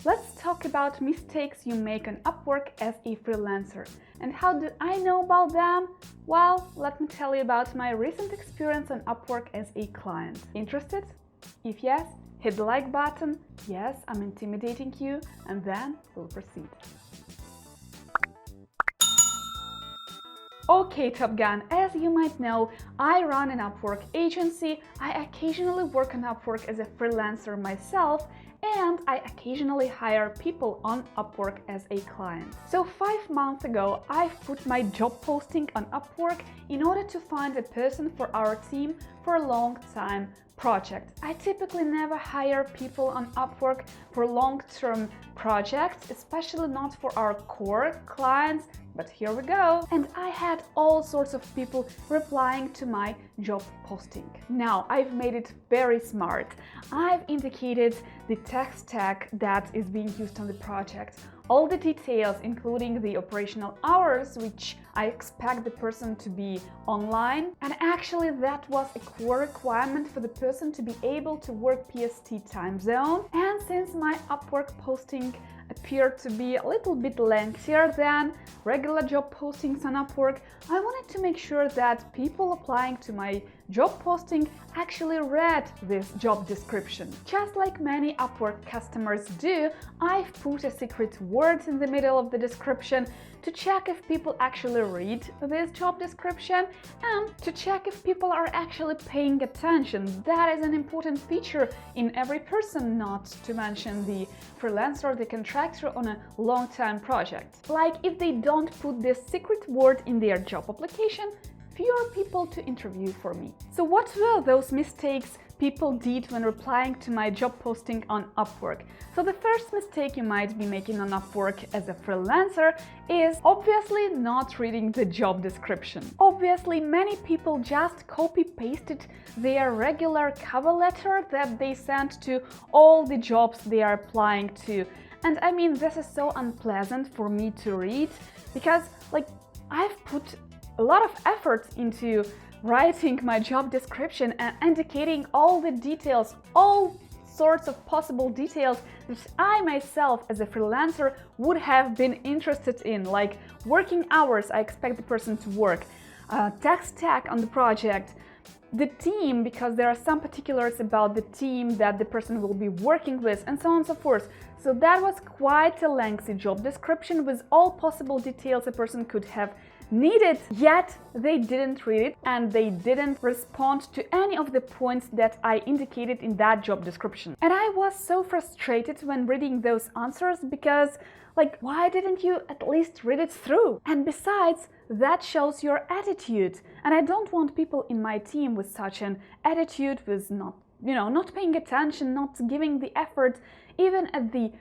Let's talk about mistakes you make on Upwork as a freelancer. And how do I know about them? Well, let me tell you about my recent experience on Upwork as a client. Interested? If yes, hit the like button. Yes, I'm intimidating you, and then we'll proceed. Okay, Top Gun, as you might know, I run an Upwork agency. I occasionally work on Upwork as a freelancer myself, and I occasionally hire people on Upwork as a client. So 5 months ago, I've put my job posting on Upwork in order to find a person for our team for a long-time project. I typically never hire people on Upwork for long-term projects, especially not for our core clients, but here we go. And I had all sorts of people replying to my job posting. Now, I've made it very smart. I've indicated the tech stack that is being used on the project, all the details, including the operational hours, which I expect the person to be online. And actually, that was a core requirement for the person to be able to work PST time zone. And since my Upwork posting appeared to be a little bit lengthier than regular job postings on Upwork, I wanted to make sure that people applying to my job posting actually read this job description. Just like many Upwork customers do, I've put a secret word in the middle of the description to check if people actually read this job description and to check if people are actually paying attention. That is an important feature in every person, not to mention the freelancer, the contractor on a long-term project. Like if they don't put this secret word in their job application, fewer people to interview for me. So what were those mistakes people did when replying to my job posting on Upwork? So the first mistake you might be making on Upwork as a freelancer is obviously not reading the job description. Obviously, many people just copy-pasted their regular cover letter that they sent to all the jobs they are applying to. And I mean, this is so unpleasant for me to read because, like, I've put a lot of effort into writing my job description and indicating all the details, all sorts of possible details that I myself as a freelancer would have been interested in, like working hours I expect the person to work, tech stack on the project, the team, because there are some particulars about the team that the person will be working with, and so on and so forth. So that was quite a lengthy job description with all possible details a person could have needed, yet they didn't read it and they didn't respond to any of the points that I indicated in that job description. And I was so frustrated when reading those answers because, like, why didn't you at least read it through? And besides, that shows your attitude. And I don't want people in my team with such an attitude, with not paying attention, not giving the effort, even at the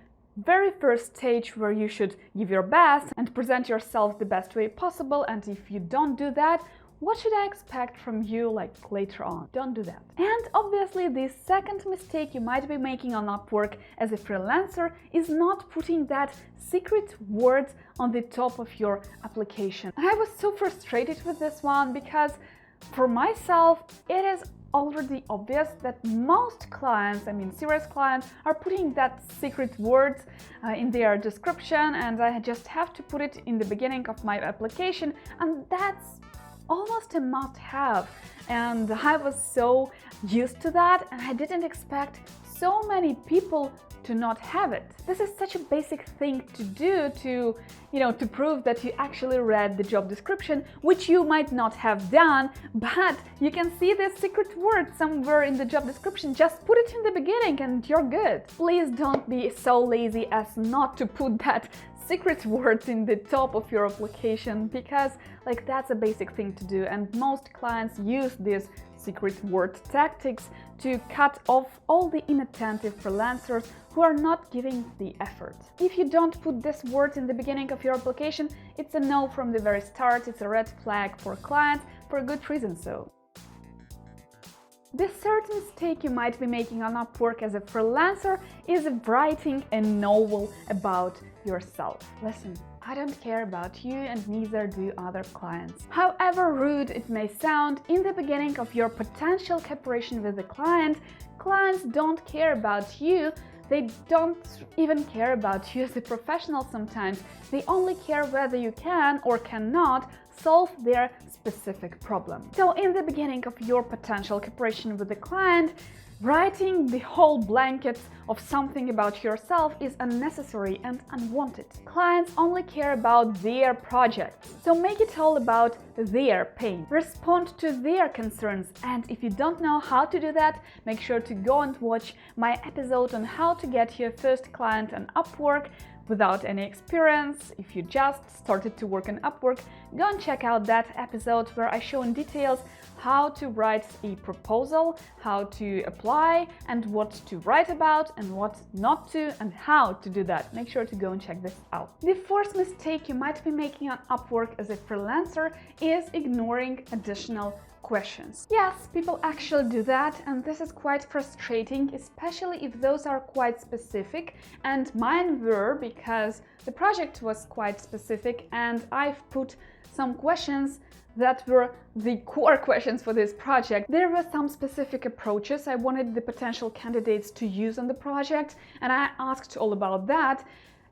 very first stage where you should give your best and present yourself the best way possible. And if you don't do that, what should I expect from you, like, later on? Don't do that. And obviously, the second mistake you might be making on Upwork as a freelancer is not putting that secret word on the top of your application. I was so frustrated with this one because for myself, it is already obvious that most clients, I mean serious clients, are putting that secret word in their description, and I just have to put it in the beginning of my application, and that's almost a must-have. And I was so used to that, and I didn't expect so many people to not have it. This is such a basic thing to do to prove that you actually read the job description, which you might not have done, but you can see the secret word somewhere in the job description. Just put it in the beginning and you're good. Please don't be so lazy as not to put that secret word in the top of your application, because, like, that's a basic thing to do, and most clients use these secret word tactics to cut off all the inattentive freelancers who are not giving the effort. If you don't put this word in the beginning of your application, it's a no from the very start. It's a red flag for clients for a good reason. So the third mistake you might be making on Upwork as a freelancer is writing a novel about yourself. Listen, I don't care about you, and neither do other clients. However rude it may sound, in the beginning of your potential cooperation with the client, clients don't care about you. They don't even care about you as a professional sometimes. They only care whether you can or cannot solve their specific problem. So in the beginning of your potential cooperation with the client, writing the whole blanket of something about yourself is unnecessary and unwanted. Clients only care about their projects, so make it all about their pain. Respond to their concerns, and if you don't know how to do that, make sure to go and watch my episode on how to get your first client on Upwork without any experience. If you just started to work on Upwork, go and check out that episode where I show in details how to write a proposal, how to apply, and what to write about and what not to, and how to do that. Make sure to go and check this out. The fourth mistake you might be making on Upwork as a freelancer is ignoring additional questions. Yes, people actually do that, and this is quite frustrating, especially if those are quite specific, and mine were, because the project was quite specific and I've put some questions that were the core questions for this project. There were some specific approaches I wanted the potential candidates to use on the project, and I asked all about that.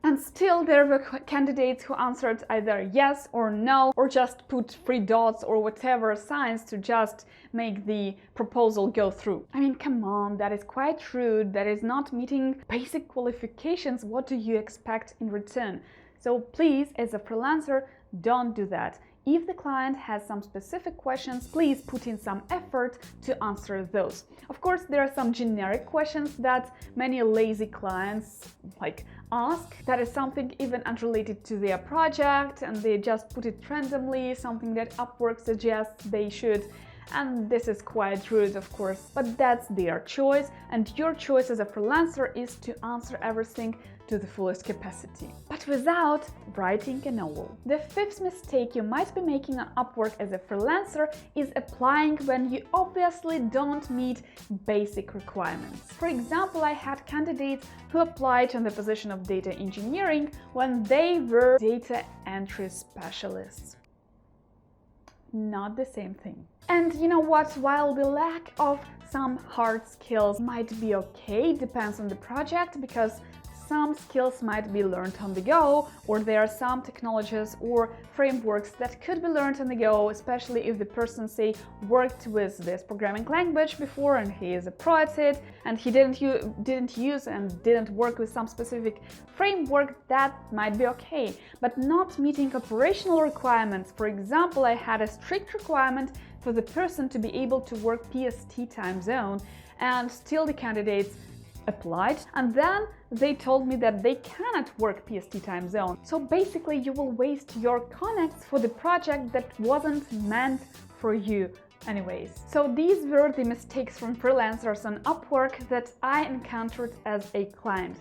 And still there were candidates who answered either yes or no, or just put 3 dots or whatever signs to just make the proposal go through. I mean, come on, that is quite rude. That is not meeting basic qualifications. What do you expect in return? So please, as a freelancer, don't do that. If the client has some specific questions, please put in some effort to answer those. Of course, there are some generic questions that many lazy clients ask. That is something even unrelated to their project, and they just put it randomly, something that Upwork suggests they should. And this is quite rude, of course, but that's their choice, and your choice as a freelancer is to answer everything to the fullest capacity, but without writing a novel. The fifth mistake you might be making on Upwork as a freelancer is applying when you obviously don't meet basic requirements. For example, I had candidates who applied on the position of data engineering when they were data entry specialists. Not the same thing. And you know what? While the lack of some hard skills might be okay, depends on the project, because some skills might be learned on the go, or there are some technologies or frameworks that could be learned on the go, especially if the person, say, worked with this programming language before and he is a pro at it, and he didn't use and didn't work with some specific framework. That might be okay, but not meeting operational requirements. For example, I had a strict requirement for the person to be able to work PST time zone, and still the candidates applied, and then they told me that they cannot work PST time zone. So basically you will waste your connects for the project that wasn't meant for you anyways. So these were the mistakes from freelancers on Upwork that I encountered as a client.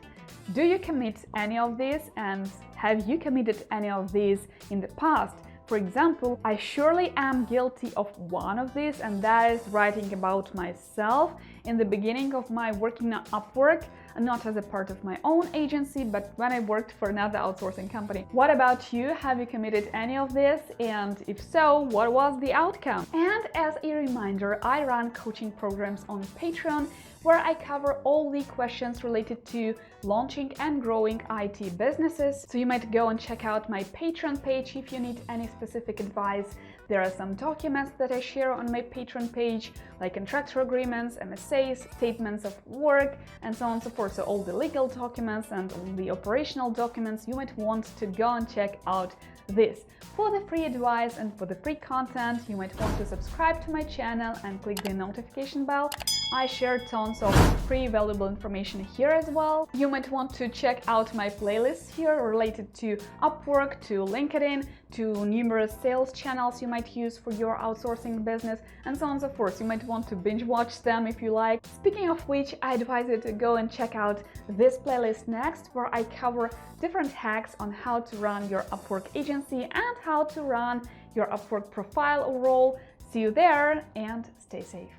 Do you commit any of these, and have you committed any of these in the past? For example, I surely am guilty of one of these, and that is writing about myself in the beginning of my working on Upwork, not as a part of my own agency, but when I worked for another outsourcing company. What about you? Have you committed any of this? And if so, what was the outcome? And as a reminder, I run coaching programs on Patreon, where I cover all the questions related to launching and growing IT businesses. So you might go and check out my Patreon page if you need any specific advice. There are some documents that I share on my Patreon page, like contractor agreements, MSAs, statements of work, and so on and so forth. So all the legal documents and all the operational documents, you might want to go and check out this. For the free advice and for the free content, you might want to subscribe to my channel and click the notification bell. I share tons of free valuable information here as well. You might want to check out my playlists here related to Upwork, to LinkedIn, to numerous sales channels you might use for your outsourcing business, and so on and so forth. You might want to binge watch them if you like. Speaking of which, I advise you to go and check out this playlist next, where I cover different hacks on how to run your Upwork agency and how to run your Upwork profile or role. See you there, and stay safe.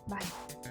Bye.